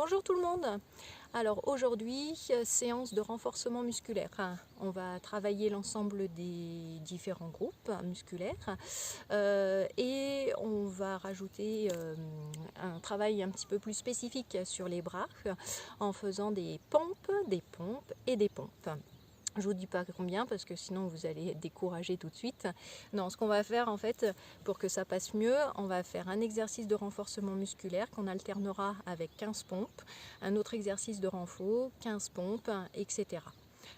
Bonjour tout le monde. Alors aujourd'hui, séance de renforcement musculaire. On va travailler l'ensemble des différents groupes musculaires et on va rajouter un travail un petit peu plus spécifique sur les bras en faisant des pompes et des pompes. Je vous dis pas combien parce que sinon vous allez être découragé tout de suite. Non, ce qu'on va faire en fait pour que ça passe mieux, on va faire un exercice de renforcement musculaire qu'on alternera avec 15 pompes, un autre exercice de renfort, 15 pompes, etc.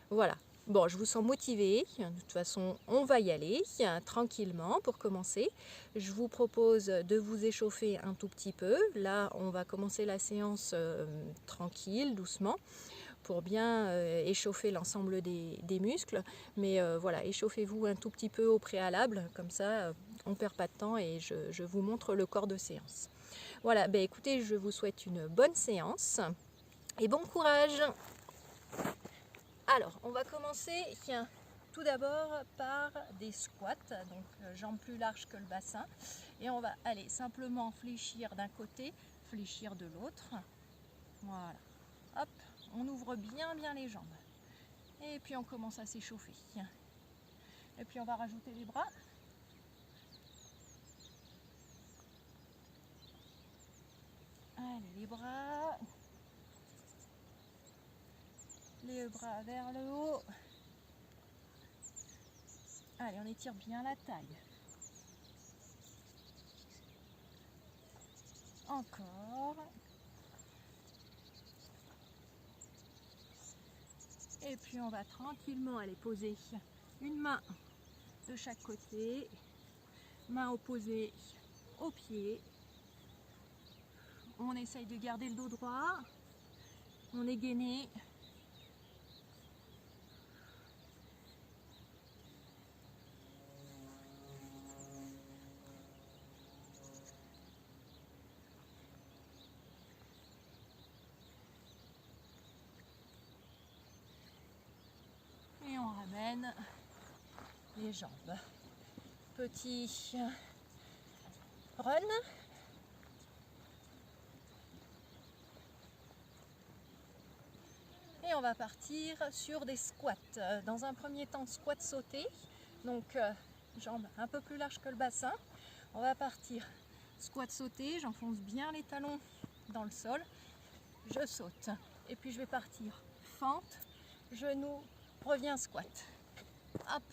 Voilà. Bon, je vous sens motivé. De toute façon, on va y aller tranquillement pour commencer. Je vous propose de vous échauffer un tout petit peu. Là, on va commencer la séance tranquille, doucement, pour bien échauffer l'ensemble des muscles. Mais voilà, échauffez-vous un tout petit peu au préalable, comme ça on ne perd pas de temps et je vous montre le corps de séance. Voilà, ben écoutez, je vous souhaite une bonne séance et bon courage. Alors, on va commencer tout d'abord par des squats, donc jambes plus larges que le bassin. Et on va aller simplement fléchir d'un côté, fléchir de l'autre. Voilà, hop. On ouvre bien les jambes. Et puis on commence à s'échauffer. Et puis on va rajouter les bras. Allez, les bras. Les bras vers le haut. Allez, on étire bien la taille. Encore. Et puis on va tranquillement aller poser une main de chaque côté, main opposée au pied. On essaye de garder le dos droit, on est gainé. Et on ramène les jambes. Petit run. Et on va partir sur des squats. Dans un premier temps, squat sauté. Donc jambes un peu plus larges que le bassin. On va partir squat sauté. J'enfonce bien les talons dans le sol. Je saute. Et puis je vais partir fente, genou, reviens squat. Hop,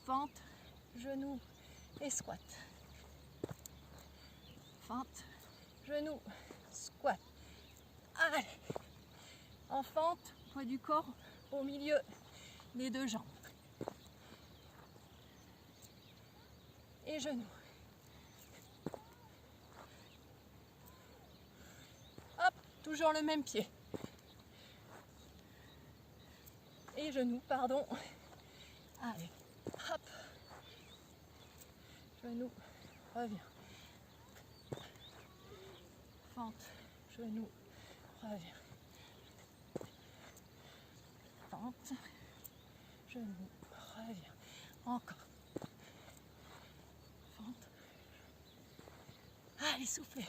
fente, genou et squat. Fente, genou, squat. Allez. En fente, poids du corps au milieu des deux jambes. Et genoux. Hop, toujours le même pied. Et genoux, pardon. Allez, hop. Genou, reviens. Fente, genou, reviens. Fente, genou, reviens. Encore. Fente. Allez, soufflez.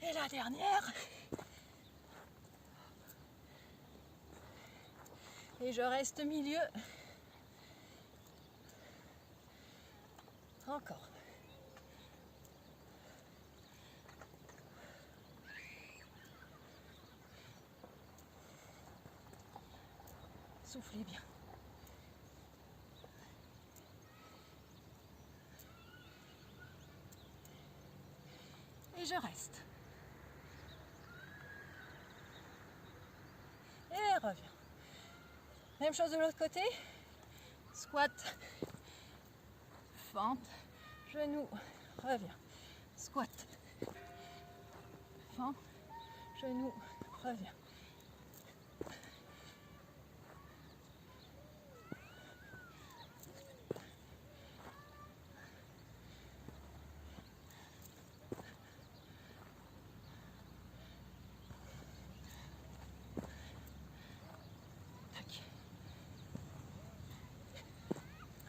Et la dernière. Et je reste au milieu. Encore. Soufflez bien. Et je reste. Et reviens. Même chose de l'autre côté. Squat. Fente. Genou. Reviens. Squat. Fente. Genou. Reviens.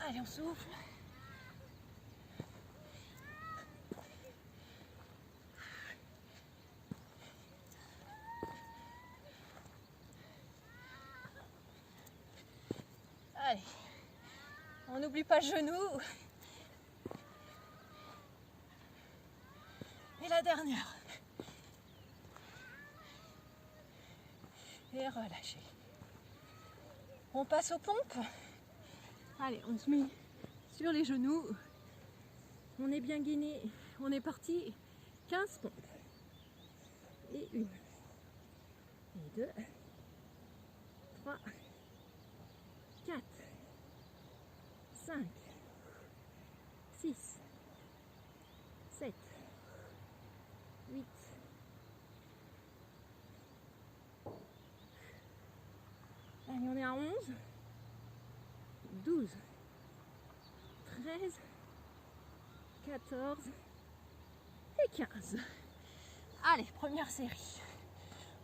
Allez, on souffle. Allez, on n'oublie pas le genou. Et la dernière. Et relâchez. On passe aux pompes. Allez, on se met sur les genoux. On est bien gainé. On est parti. 15 pompes. Et 1. Et 2. 3. 4. 5. 6. 7. 8. Allez, on est à 11. 12. 13. 14. Et 15. Allez, première série.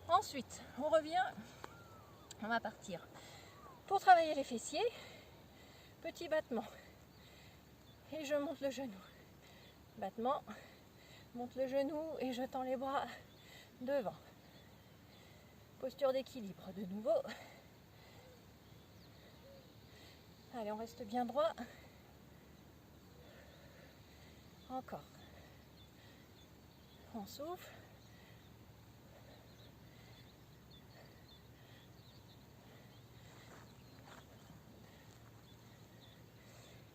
Ensuite, on revient. On va partir pour travailler les fessiers. Petit battement. Et je monte le genou. Battement. Monte le genou et je tends les bras devant. Posture d'équilibre de nouveau. Allez, on reste bien droit. Encore. On souffle.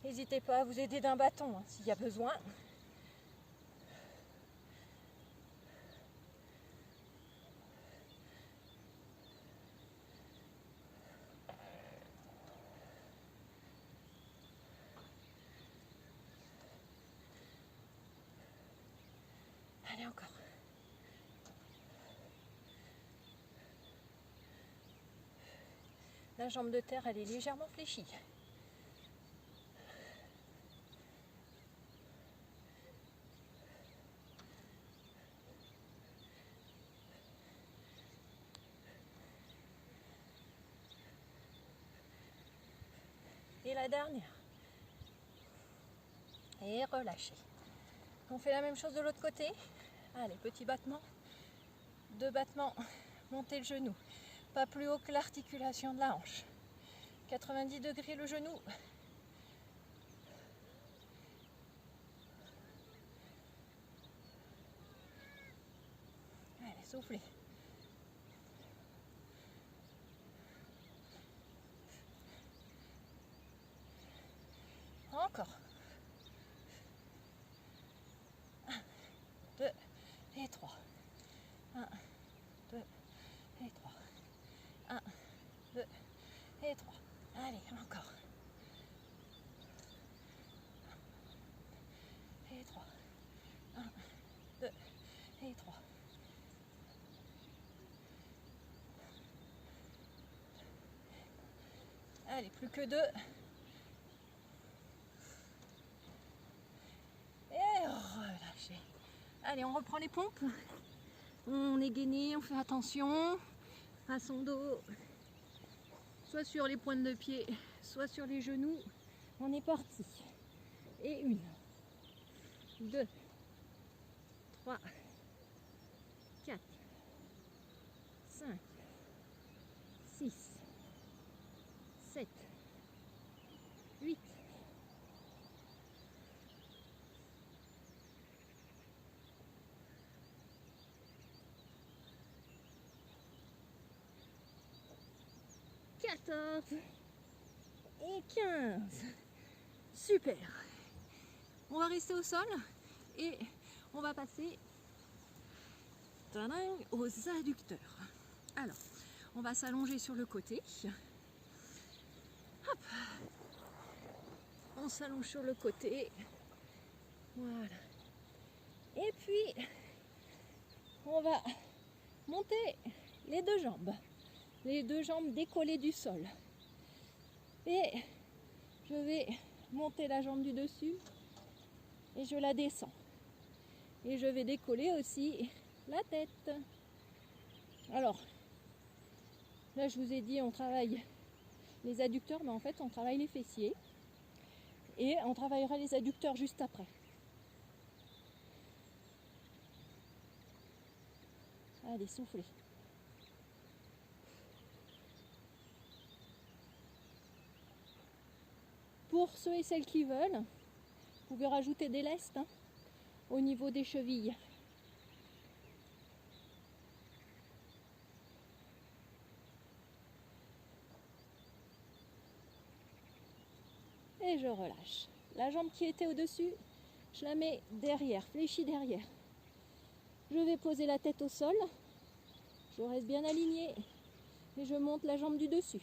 N'hésitez pas à vous aider d'un bâton hein, s'il y a besoin. Allez, encore. La jambe de terre, elle est légèrement fléchie. Et la dernière. Et relâchez. On fait la même chose de l'autre côté. Allez, petit battement. 2 battements. Montez le genou. Pas plus haut que l'articulation de la hanche. 90 degrés le genou. Allez, soufflez. Encore. 1, 2 et 3. 1, 2 et 3. 1, 2 et 3. Allez, encore. Et 3. 1, 2 et 3. Allez, plus que 2. Et relâchez. Allez, on reprend les pompes. On est gainé, on fait attention à son dos. Soit sur les pointes de pied, soit sur les genoux. On est parti. Et 1, 2, 3, 4, 5, 6, 7, 8, 14 et 15. Super. On va rester au sol et on va passer aux adducteurs. Alors, on va s'allonger sur le côté. Hop. On s'allonge sur le côté. Voilà. Et puis, on va monter les 2 jambes. Les 2 jambes décollées du sol. Et je vais monter la jambe du dessus et je la descends. Et je vais décoller aussi la tête. Alors, là je vous ai dit on travaille les adducteurs, mais en fait on travaille les fessiers. Et on travaillera les adducteurs juste après. Allez, soufflez. Pour ceux et celles qui veulent, vous pouvez rajouter des lestes au niveau des chevilles. Et je relâche. La jambe qui était au-dessus, je la mets derrière, fléchie derrière. Je vais poser la tête au sol. Je reste bien alignée et je monte la jambe du dessus.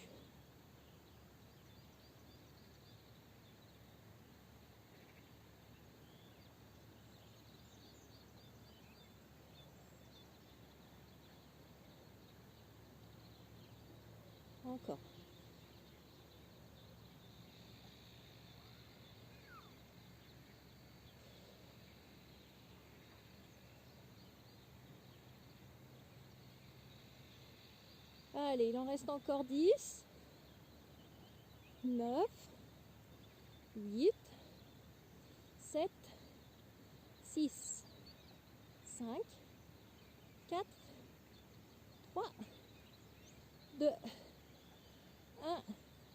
Encore. Allez, il en reste encore 10, 9, 8, 7, 6, 5, 4, 3, 2, 1.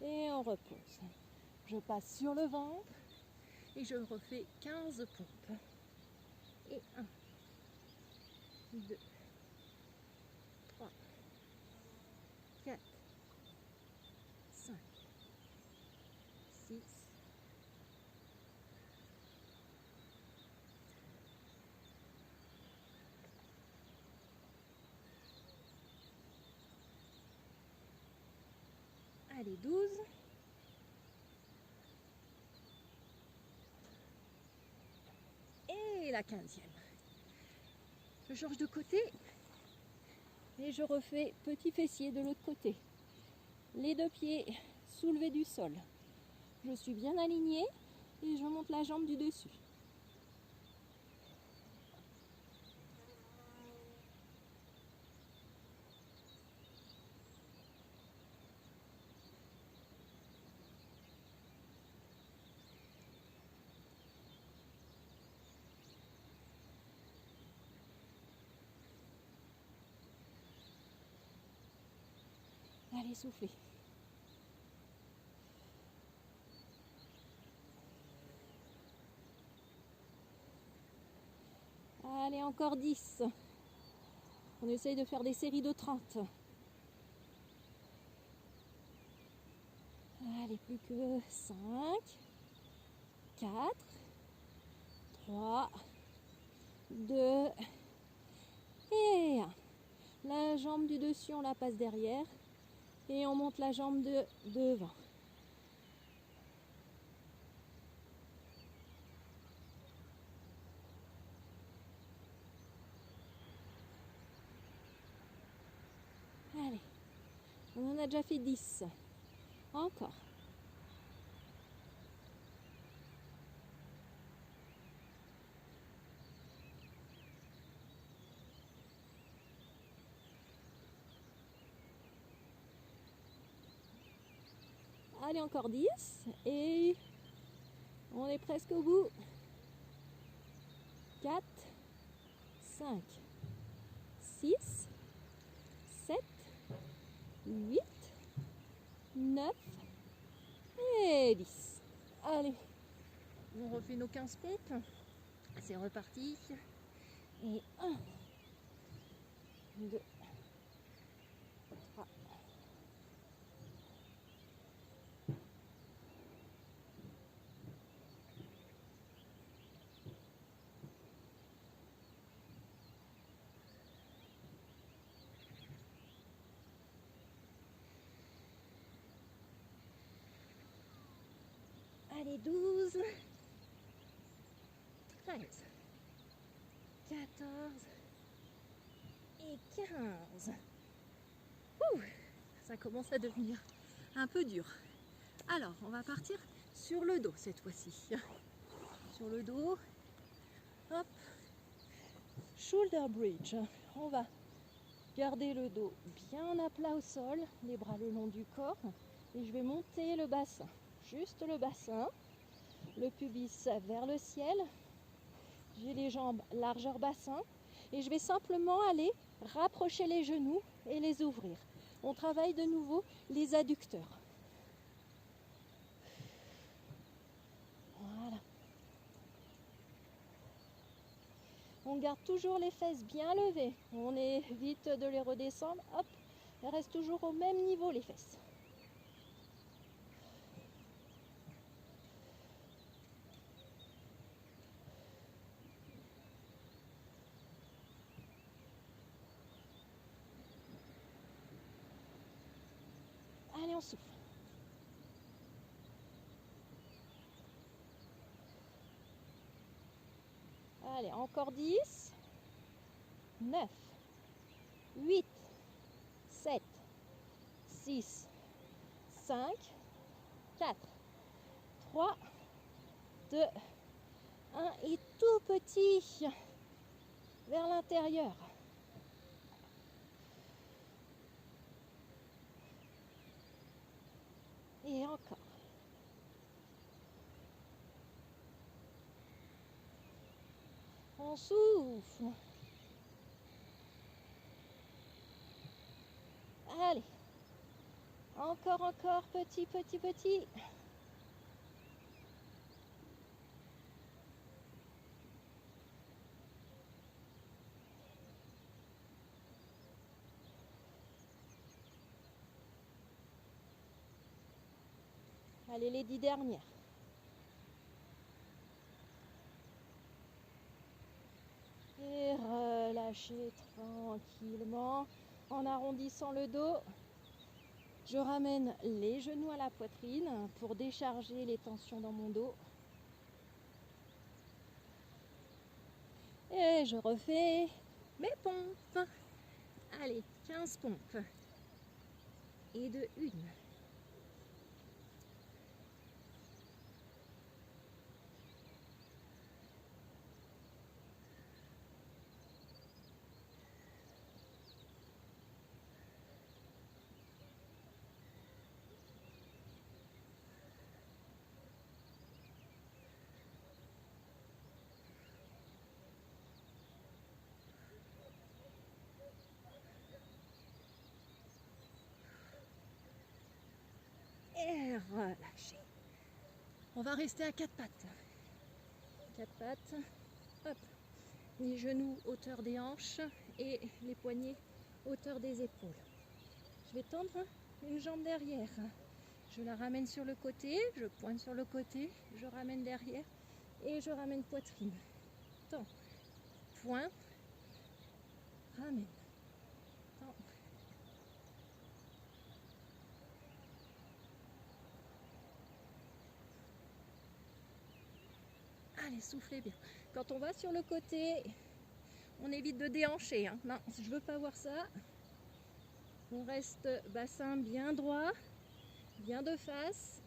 Et on repose. Je passe sur le ventre et je refais 15 pompes. Et 1, 2, 3, 4, 5, 6, 12. Et la 15e. Je change de côté et je refais petit fessier de l'autre côté. Les deux pieds soulevés du sol. Je suis bien alignée et je monte la jambe du dessus. Allez, soufflez. Allez, encore 10. On essaye de faire des séries de 30. Allez, plus que 5, 4, 3, 2 et 1. La jambe du dessus, on la passe derrière et on monte la jambe de devant. Allez, on en a déjà fait 10. Encore. Allez, encore 10 et on est presque au bout. 4, 5, 6, 7, 8, 9 et 10. Allez, on refait nos 15 pompes. C'est reparti. Et 1, 2, 3, 12, 13, 14 et 15. Ouh, ça commence à devenir un peu dur. Alors, on va partir sur le dos cette fois-ci. Sur le dos, hop, shoulder bridge. On va garder le dos bien à plat au sol, les bras le long du corps, et je vais monter le bassin. Juste le bassin. le pubis vers le ciel. J'ai les jambes largeur bassin et je vais simplement aller rapprocher les genoux et les ouvrir. On travaille de nouveau les adducteurs. Voilà. On garde toujours les fesses bien levées. On évite de les redescendre. Hop, elles restent toujours au même niveau les fesses. Allez, on souffle. Allez, encore 10, 9, 8, 7, 6, 5, 4, 3, 2, 1 et tout petit vers l'intérieur. Et encore. On souffle. Allez. Encore, petit, petit, petit. Allez, les 10 dernières. Et relâchez tranquillement en arrondissant le dos. Je ramène les genoux à la poitrine pour décharger les tensions dans mon dos. Et je refais mes pompes. Allez, 15 pompes. Et de une. Et relâchez. On va rester à 4 pattes. 4 pattes. Hop. Les genoux hauteur des hanches et les poignets hauteur des épaules. Je vais tendre une jambe derrière. Je la ramène sur le côté, je pointe sur le côté, je ramène derrière et je ramène poitrine. Tends. Pointe. Ramène. Tends. Allez, soufflez bien. Quand on va sur le côté, on évite de déhancher. Hein. Non, je ne veux pas voir ça. On reste bassin bien droit, bien de face.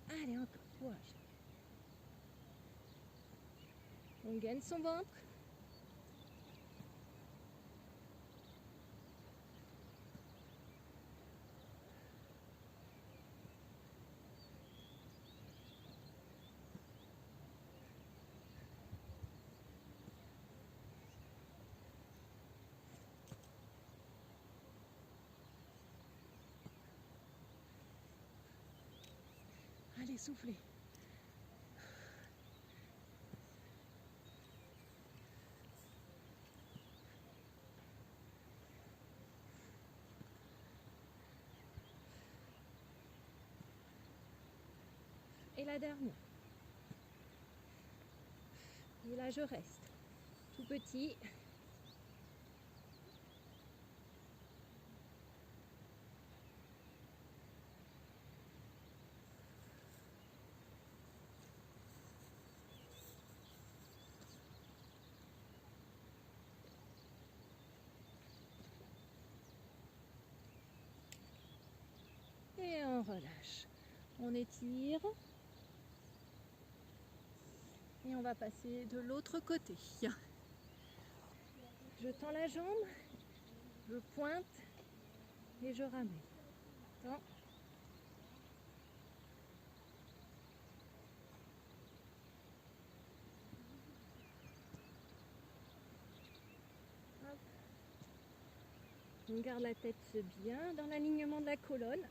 Allez, encore, courage. On gagne son ventre. Allez, soufflez. Et la dernière. Et là, je reste tout petit. Et on relâche. On étire. Et on va passer de l'autre côté. Je tends la jambe Je pointe et je ramène. Attends. Hop. On garde la tête bien dans l'alignement de la colonne.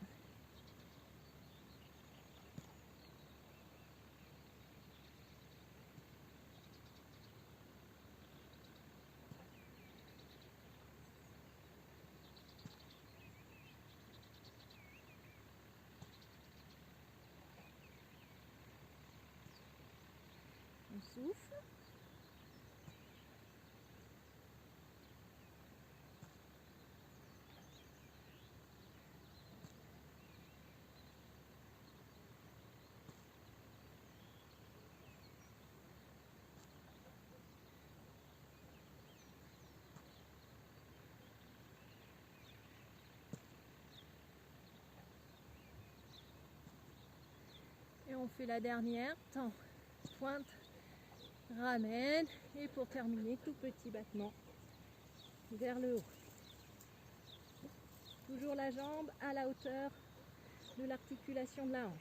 On souffle. Et on fait la dernière. Temps. Pointe. Ramène. Et pour terminer, tout petit battement vers le haut. Toujours la jambe à la hauteur de l'articulation de la hanche.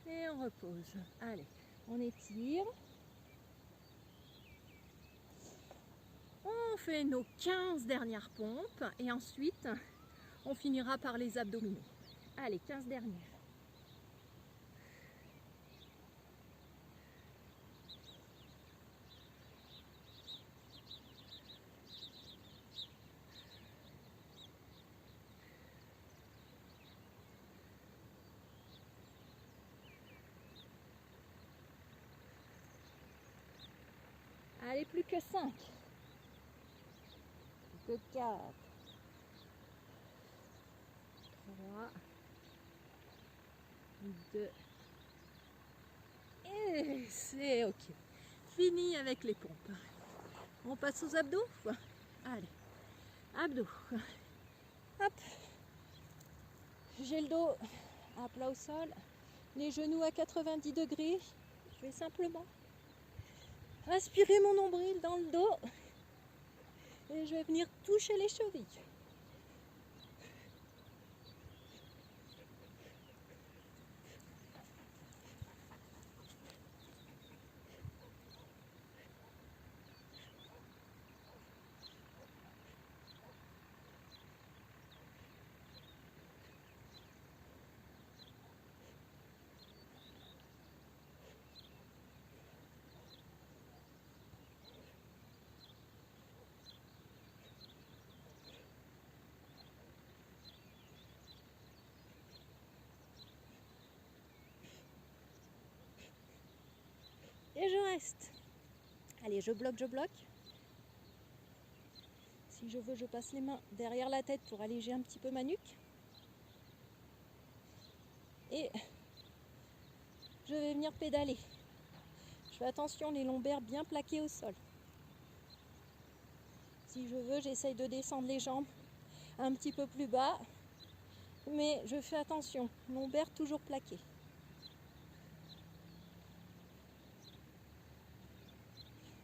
Et on repose. Allez, on étire. On fait nos 15 dernières pompes et ensuite on finira par les abdominaux. Allez, 15 dernières. Allez, plus que 5. Plus que 4. 3. 2. Et c'est ok. Fini avec les pompes. On passe aux abdos. Allez, abdos. Hop. J'ai le dos à plat au sol, les genoux à 90 degrés. Je vais simplement aspirer mon nombril dans le dos et je vais venir toucher les chevilles. Et je reste. Allez, je bloque, je bloque. Si je veux, je passe les mains derrière la tête pour alléger un petit peu ma nuque. Et je vais venir pédaler. Je fais attention, les lombaires bien plaqués au sol. Si je veux, j'essaye de descendre les jambes un petit peu plus bas. Mais je fais attention, lombaires toujours plaqués.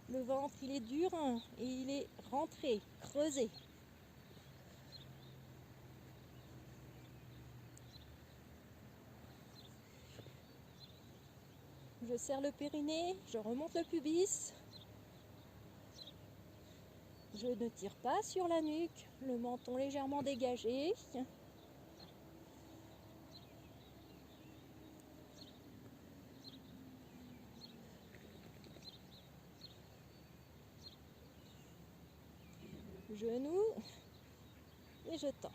Le ventre, il est dur hein, et il est rentré, creusé. Je serre le périnée, je remonte le pubis. Je ne tire pas sur la nuque, le menton légèrement dégagé. Genoux et je tends.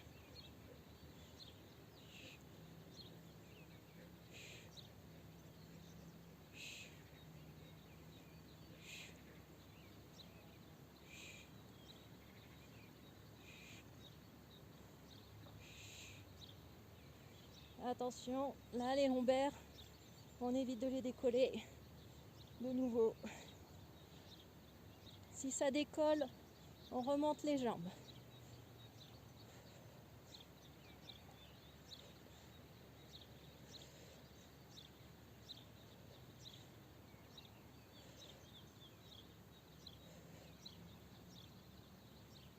Attention, là les lombaires, on évite de les décoller. De nouveau. Si ça décolle, on remonte les jambes.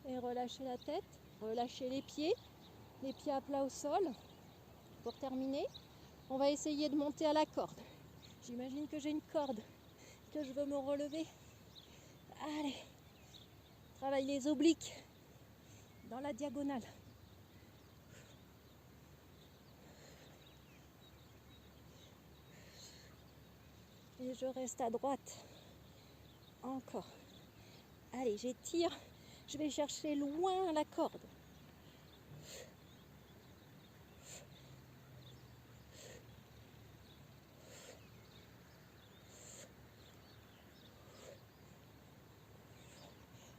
Et relâchez la tête, relâchez les pieds à plat au sol. Pour terminer, on va essayer de monter à la corde. J'imagine que j'ai une corde, que je veux me relever. Allez, travaille les obliques dans la diagonale. Et je reste à droite. Encore. Allez, j'étire. Je vais chercher loin la corde.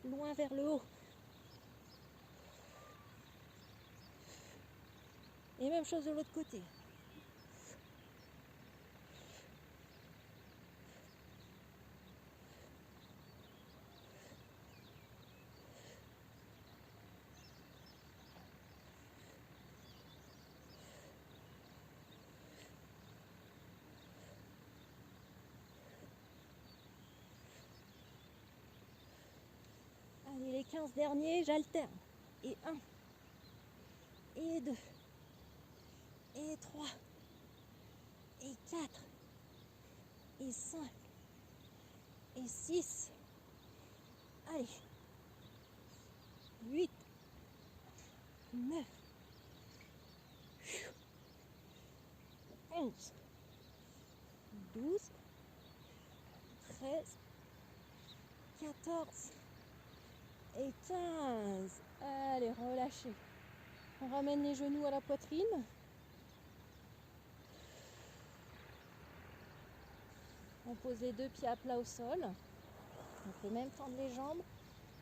Loin vers le haut. Et même chose de l'autre côté. Allez, les 15 derniers, j'alterne. Et 1, et 2, et 3, et 4, et 5, et 6. Allez. 8, 9, 11, 12, 13, 14 et 15. Allez, relâchez. On ramène les genoux à la poitrine. On pose les deux pieds à plat au sol. On peut même tendre les jambes.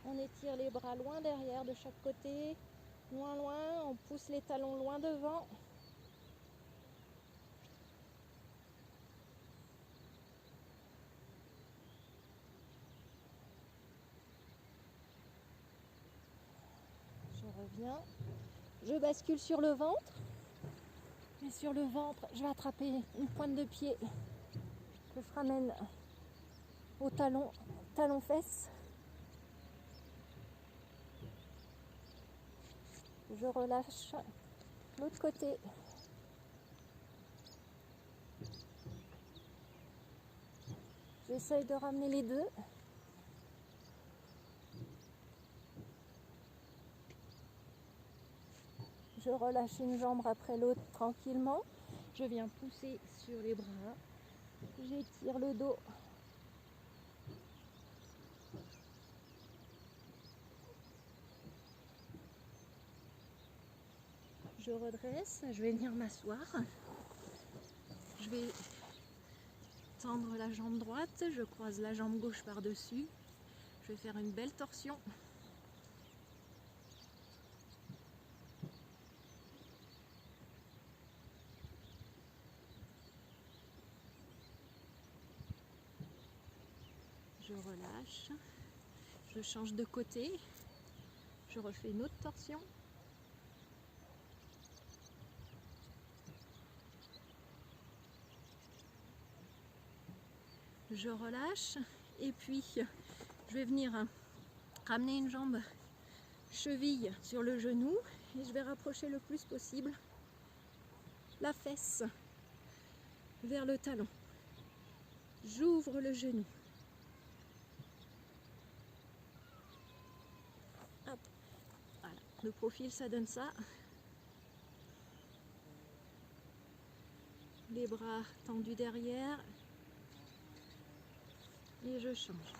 On étire les bras loin derrière de chaque côté. Loin, loin. On pousse les talons loin devant. Je reviens. Je bascule sur le ventre. Et sur le ventre, je vais attraper une pointe de pied que je ramène au talon fesses. Je relâche l'autre côté. J'essaye de ramener les deux. Je relâche une jambe après l'autre tranquillement. Je viens pousser sur les bras. J'étire le dos. Je redresse. Je vais venir m'asseoir. Je vais tendre la jambe droite. Je croise la jambe gauche par-dessus. Je vais faire une belle torsion. Je relâche, je change de côté, je refais une autre torsion. Je relâche et puis je vais venir ramener une jambe cheville sur le genou et je vais rapprocher le plus possible la fesse vers le talon. J'ouvre le genou. Hop. Voilà. Le profil, ça donne ça. Les bras tendus derrière. Et je change.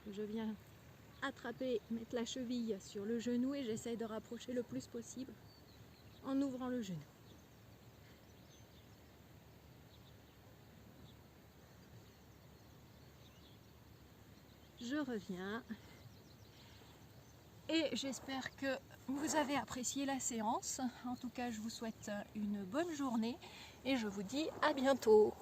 Je viens attraper, mettre la cheville sur le genou et j'essaye de rapprocher le plus possible en ouvrant le genou. Je reviens et j'espère que vous avez apprécié la séance. En tout cas, je vous souhaite une bonne journée et je vous dis à bientôt.